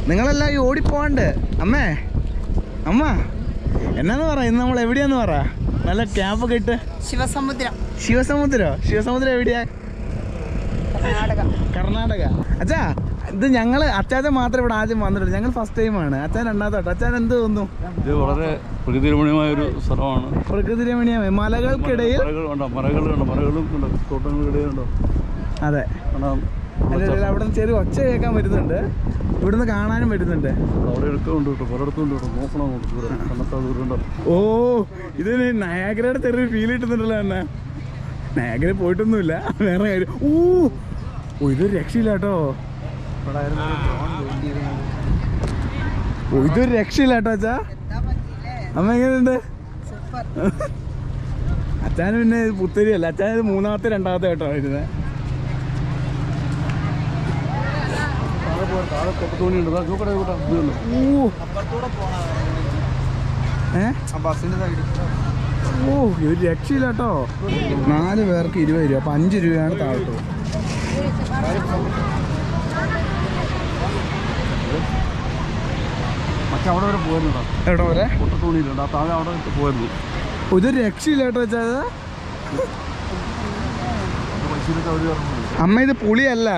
നിങ്ങളെല്ലാം ഈ ഓടിപ്പോണ്ട്. അമ്മ എന്നാന്ന് പറ, ഇന്ന് നമ്മൾ എവിടെയാന്ന് പറ. നല്ല ക്യാമ്പൊക്കെ ഇട്ട്. ശിവസമുദ്രം എവിടെയാ? കർണാടക. അച്ഛാ, ഇത് ഞങ്ങള് അച്ചാച്ചൻ മാത്രം ഇവിടെ ആദ്യം വന്നിട്ടുണ്ട്. ഞങ്ങൾ ഫസ്റ്റ് ടൈമാണ്. അച്ഛൻ രണ്ടാമത്തോട്ട്. അച്ഛൻ എന്ത് തോന്നുന്നു? ഇത് വളരെ പ്രകൃതിരമണീയമായ ഒരു സ്ഥലമാണ്. പ്രകൃതിരമണീയമായ മലകൾക്കിടയിൽ തോട്ടങ്ങൾക്കിടയിലുണ്ടോ? അതെ, അവിടെ ചെറിയ ഒച്ച കേൾക്കാൻ പറ്റുന്നുണ്ട്. ഇവിടുന്ന് കാണാനും പറ്റുന്നുണ്ട്. ഓ, ഇത് നയാഗ്രയുടെ ചെറിയ ഫീൽ കിട്ടുന്നുണ്ടല്ലോ എന്നെ. നയാഗ്ര പോയിട്ടൊന്നുമില്ല, വേറെ കാര്യം. ഓ, ഇതൊരു രക്ഷയില്ല കേട്ടോ. ഇതൊരു രക്ഷയില്ല കേട്ടോ അച്ഛാ. അമ്മ എങ്ങനെയുണ്ട്? അച്ഛന് പിന്നെ പുത്തരിയല്ല, അച്ഛൻ ഇത് മൂന്നാമത്തെ രണ്ടാമത്തെ കേട്ടോ വരുന്നത്. ഓ, ഒരു രക്ഷയില്ല കേട്ടോ. 4 പേർക്ക് 20 രൂപ. അപ്പം 5 രൂപയാണ് താഴോട്ട്. അവിടെ വരെ പോയിരുന്നോ? എവിടെ വരെ? പൊട്ടത്തൂണിയിലുണ്ട്, ആ താഴെ അവിടെ പോയിരുന്നു. ഇതൊരു രക്ഷയില്ല കേട്ടോ വെച്ചാൽ. അമ്മ ഇത് പുളിയല്ല,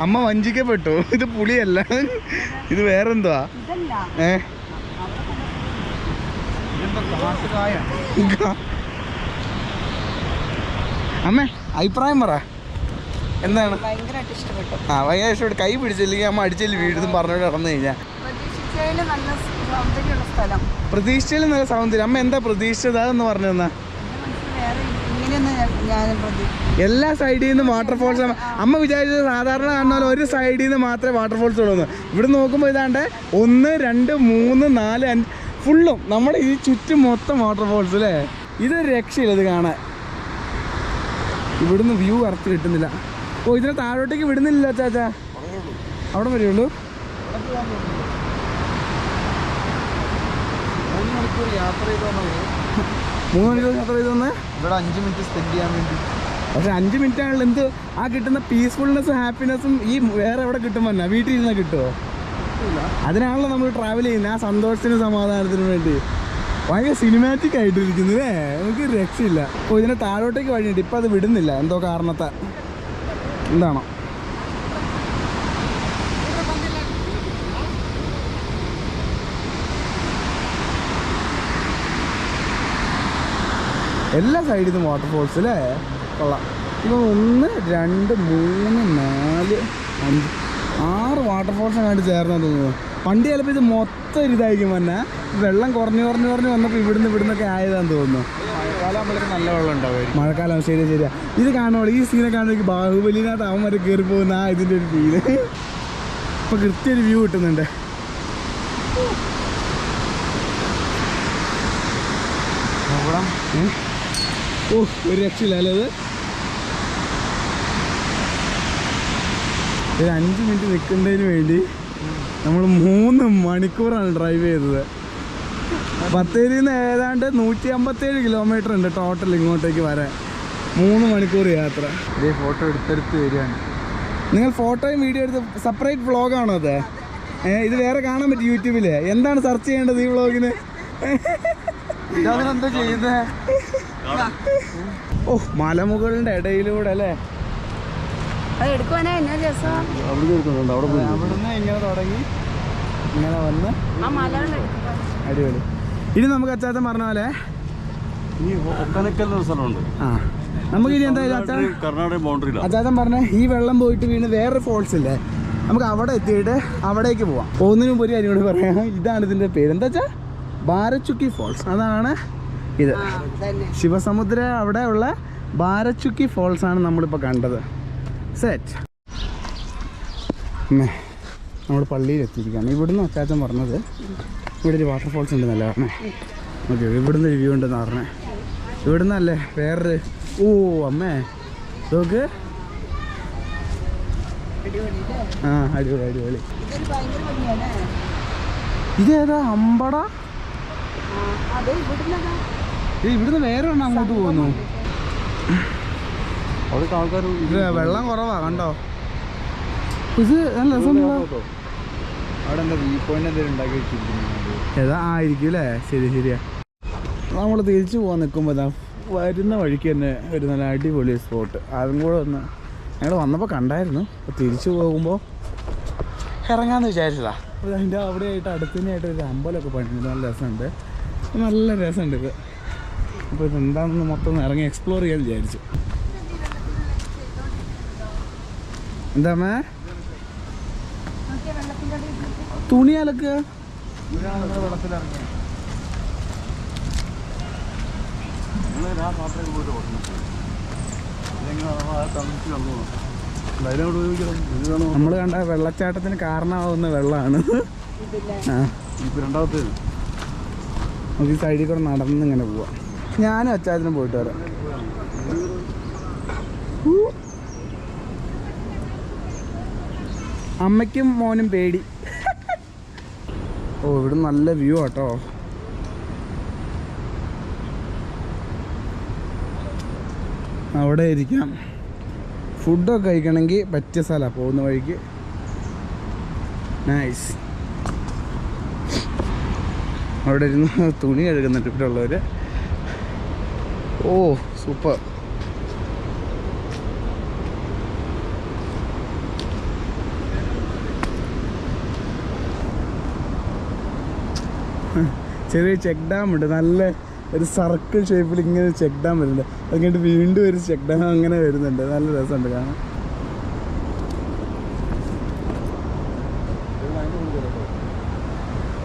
അമ്മ വഞ്ചിക്കപ്പെട്ടു. ഇത് പുളിയല്ല, ഇത് വേറെന്തുവാ? അമ്മ അഭിപ്രായം പറ, എന്താണ്? ഭയങ്കര ഇഷ്ടപ്പെട്ടു. കൈ പിടിച്ചില്ലെങ്കിൽ അമ്മ അടിച്ചില്ല വീടും പറഞ്ഞോണ്ട് നടന്നു കഴിഞ്ഞാൽ. പ്രതീക്ഷയിൽ നല്ല സൗന്ദര്യം. അമ്മ എന്താ പ്രതീക്ഷിച്ചത് അതെന്ന് പറഞ്ഞു തന്നാ. എല്ലാ സൈഡിൽ നിന്നും വാട്ടർഫോൾസ്. അമ്മ വിചാരിച്ചത് സാധാരണ കാണുന്ന ഒരു സൈഡിൽ നിന്ന് മാത്രമേ വാട്ടർഫോൾസ് ഉള്ളൂ. ഇവിടെ നോക്കുമ്പോൾ ഇതാണ്ട് 1, 2, 3, 4, 5 ഫുള്ളും നമ്മുടെ ഈ ചുറ്റും മൊത്തം വാട്ടർഫോൾസ് അല്ലേ. ഇതൊരു രക്ഷയില്ല ഇത് കാണാൻ. ഇവിടുന്ന് വ്യൂ കറക്റ്റ് കിട്ടുന്നില്ല. ഓ, ഇതിനെ താഴോട്ടേക്ക് വിടുന്നില്ല ചാച്ചാ. അവിടെ വരെയുള്ളൂ. 3 മണിക്കൂർ യാത്ര ചെയ്തോന്ന്. ഇവിടെ 5 മിനിറ്റ് സ്പെൻഡ് ചെയ്യാൻ വേണ്ടി. പക്ഷെ 5 മിനിറ്റ് ആണല്ലോ എന്ത് ആ കിട്ടുന്ന പീസ്ഫുൾനെസ്സും ഹാപ്പിനെസ്സും ഈ വേറെ എവിടെ കിട്ടും പറഞ്ഞാൽ വീട്ടിൽ ഇരുന്നാൽ കിട്ടുമോ? അതിനാണല്ലോ നമ്മൾ ട്രാവൽ ചെയ്യുന്നത്, ആ സന്തോഷത്തിനും സമാധാനത്തിനും വേണ്ടി. ഭയങ്കര സിനിമാറ്റിക് ആയിട്ടിരിക്കുന്നു അല്ലേ. നമുക്ക് രക്ഷയില്ല. അപ്പോൾ ഇതിനെ താഴോട്ടേക്ക് വഴിയുണ്ട്. ഇപ്പം അത് വിടുന്നില്ല എന്തോ കാരണത്താൽ. എന്താണോ? എല്ലാ സൈഡിൽ നിന്നും വാട്ടർഫോൾസ് അല്ലേ. കൊള്ളാം. ഇപ്പം 1, 2, 3, 4, 5, 6 വാട്ടർഫോൾസ് അങ്ങോട്ട് ചേർന്നാന്ന് തോന്നുന്നു. പണ്ട് ചിലപ്പോൾ ഇത് മൊത്തം ഇതായിരിക്കും തന്നെ. വെള്ളം കുറഞ്ഞ് വന്നപ്പോൾ ഇവിടുന്നൊക്കെ ആയതാന്ന് തോന്നുന്നു. മഴക്കാലം ആകുമ്പോഴേക്കും നല്ല വെള്ളം ഉണ്ടാവും. മഴക്കാലം ശരിയാ. ഇത് കാണുമ്പോൾ ഈ സീനെ കാണുമ്പോൾ ബാഹുബലിനകത്ത് അവൻ വരെ കയറി പോകുന്ന ആ ഇതിൻ്റെ ഒരു ഫീല് ഇപ്പം കൃത്യ ഒരു വ്യൂ കിട്ടുന്നുണ്ട്. ഓ, ഒരു രക്ഷയില്ല അല്ലേ. ഒരു 5 മിനിറ്റ് നിൽക്കുന്നതിന് വേണ്ടി നമ്മൾ 3 മണിക്കൂറാണ് ഡ്രൈവ് ചെയ്തത്. ബത്തേരിയിൽ നിന്ന് ഏതാണ്ട് 157 കിലോമീറ്റർ ഉണ്ട് ടോട്ടൽ ഇങ്ങോട്ടേക്ക് വരാൻ. 3 മണിക്കൂർ യാത്ര. ഇതേ ഫോട്ടോ എടുത്തെടുത്ത് വരികയാണ്. നിങ്ങൾ ഫോട്ടോയും വീഡിയോ എടുത്ത് സെപ്പറേറ്റ് വ്ളോഗാണോ അത്? ഇത് വേറെ കാണാൻ പറ്റും യൂട്യൂബിൽ. എന്താണ് സെർച്ച് ചെയ്യേണ്ടത് ഈ വ്ളോഗിന്? എന്താ ചെയ്യുന്നത്? ഓ, മലമുകളുടെ ഇടയിലൂടെ അല്ലേ. അവിടുന്ന് ഇങ്ങനെ തുടങ്ങി ഇങ്ങനെ വന്ന് അടിപൊളി. ഇനി നമുക്ക് അച്ചാച്ചൻ പറഞ്ഞ പോലെ നമുക്ക് ഇനി എന്തായാലും അച്ചാച്ചൻ പറഞ്ഞ ഈ വെള്ളം പോയിട്ട് വീണ് വേറൊരു ഫോൾസ് ഇല്ലേ, നമുക്ക് അവിടെ എത്തിയിട്ട് അവിടേക്ക് പോവാം. പോകുന്നതിന് മുമ്പ് ഒരു കാര്യം കൂടി പറയാം. ഇതാണ് ഇതിൻ്റെ പേര്. എന്താ വെച്ചാൽ ബാരചുക്കി ഫോൾസ്. അതാണ് ഇത്. ശിവസമുദ്ര അവിടെ ഉള്ള ബാരചുക്കി ഫോൾസ് ആണ് നമ്മളിപ്പോൾ കണ്ടത്. സെറ്റ്. നമ്മൾ പള്ളിയിൽ എത്തിയിരിക്കുകയാണ്. ഇവിടുന്ന് അച്ചാച്ചൻ പറഞ്ഞത് ഇവിടെ ഒരു വാട്ടർഫോൾസ് ഉണ്ടെന്നല്ല പറഞ്ഞേ. ഓക്കെ, ഇവിടുന്ന് ഒരു വ്യൂ ഉണ്ടെന്ന് പറഞ്ഞേ. ഇവിടുന്നല്ലേ വേറൊരു. ഓ അമ്മേ നോക്ക്. ആ, അടിപൊളി. ഇതേതാ അമ്പട? ഇവിടുന്ന് വേറെ എണ്ണം അങ്ങോട്ട് പോകുന്നു. വെള്ളം കുറവാ കണ്ടോ. ഇത് നല്ല രസമുള്ള അവിടെ എന്താ വ്യൂ പോയിന്റ് എന്തെങ്കിലും ഉണ്ടാക്കി വെച്ചിരിക്കുന്നത് ഏതാ ആയിരിക്കും അല്ലേ? ശരിയാ. നമ്മൾ തിരിച്ചു പോകാൻ നിൽക്കുമ്പോൾ വരുന്ന വഴിക്ക് തന്നെ ഒരു നല്ല അടിപൊളി സ്പോട്ട്. അതും കൂടെ ഒന്ന് ഞങ്ങൾ വന്നപ്പോൾ കണ്ടായിരുന്നു. അപ്പോൾ തിരിച്ചു പോകുമ്പോൾ ഇറങ്ങാമെന്ന് വിചാരിച്ചതാ. അപ്പോൾ അതിൻ്റെ അവിടെയായിട്ട് അടുത്തന്നെയായിട്ട് ഒരു അമ്പലമൊക്കെ പണിയുന്നത് നല്ല രസമുണ്ട് ഇത്. അപ്പോൾ ഇതെന്താണെന്ന് മൊത്തം ഇറങ്ങി എക്സ്പ്ലോർ ചെയ്യാൻ വിചാരിച്ചു. എന്താ തുണി അലക്കുക? വെള്ളത്തിലിറങ്ങി നമ്മൾ കണ്ട വെള്ളച്ചാട്ടത്തിന് കാരണമാവുന്ന വെള്ളമാണ്. രണ്ടാമത്തെ നമുക്ക് ഈ സൈഡിൽ കൂടെ നടന്ന് ഇങ്ങനെ പോവാം. ഞാനും അച്ചാച്ചനും പോയിട്ട് വരാം. അമ്മയ്ക്കും മോനും പേടി. ഓ ഇവിടെ നല്ല വ്യൂ ആട്ടോ. അവിടെ ഇരിക്കാം. ഫുഡൊക്കെ കഴിക്കണമെങ്കിൽ പറ്റിയ സ്ഥലമാണ് പോകുന്ന വഴിക്ക്. നൈസ്. അവിടെ ഇരുന്ന് തുണി കഴുകുന്നുണ്ട് ഇവിടെ ഉള്ളവർ. ഓ സൂപ്പർ. ചെറിയ ചെക്ക് ഡാം ഉണ്ട്. നല്ല ഒരു സർക്കിൾ ഷേപ്പിൽ ഇങ്ങനെ ചെക്ക് ഡാം വരുന്നുണ്ട്. അത് കഴിഞ്ഞിട്ട് വീണ്ടും ഒരു ചെക്ക് ഡാം അങ്ങനെ വരുന്നുണ്ട്. നല്ല രസമുണ്ട് കാണാൻ.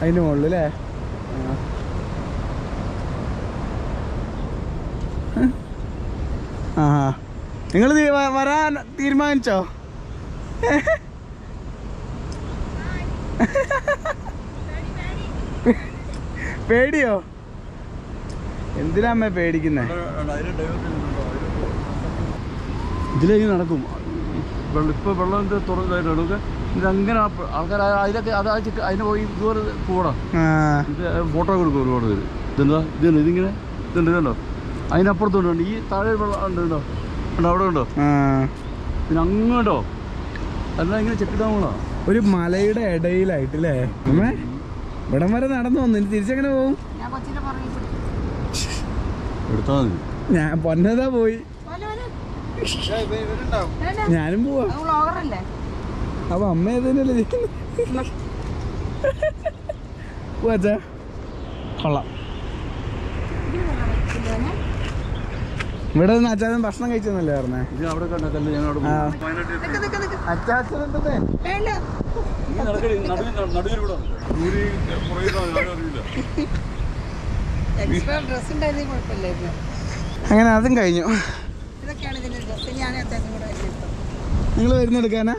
അതിൻ്റെ മുകളിൽ അല്ലേ? ആ നിങ്ങൾ വരാൻ തീരുമാനിച്ചോ? പേടിയോ? എന്തിനാ അമ്മ പേടിക്കുന്നേ? ഇതിലേക്ക് നടക്കും. ഇപ്പോൾ വെള്ളത്തിൻ്റെ തുറന്നതായിട്ട് ഇതങ്ങനെ ആൾക്കാർ അതിലൊക്കെ അതിന് പോയി ഇതുപോലെ പോകണം. ഇത് ഫോട്ടോ കൊടുക്കും ഒരുപാട് പേര്. ഇതിങ്ങനെ ഇതുണ്ടോ? അതിനപ്പുറത്തുണ്ട്. ഈ താഴെ വെള്ളം ഉണ്ടോ? അവിടെ ഉണ്ടോ? പിന്നെ അങ്ങോട്ടോ അല്ല ഇങ്ങനെ ചെക്കിടാമോ? ഒരു മലയുടെ ഇടയിലായിട്ടല്ലേ അമ്മേ? ഇവിടം വരെ നടന്നു വന്നു. ഇനി തിരിച്ചെങ്ങനെ പോകും? എടുത്താൽ മതി. ഞാൻ പൊന്നതാ പോയി. ഞാനും പോവാ. അപ്പൊ അമ്മ ഏതല്ലേ പോവാച്ചാ? കൊള്ളാം. ഇവിടെ നിന്ന് അച്ചാച്ചൻ ഭക്ഷണം കഴിച്ചെന്നല്ലേ പറഞ്ഞേ? അവിടെ കണ്ടല്ലേ ഞങ്ങൾ അച്ചാച്ചൻ അങ്ങനെ അതും കഴിഞ്ഞു. നിങ്ങൾ വരുന്നെടുക്കാനാ?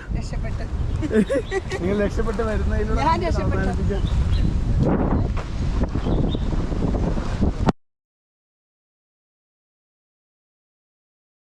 നിങ്ങൾ രക്ഷപ്പെട്ട് വരുന്നതിലൂടെ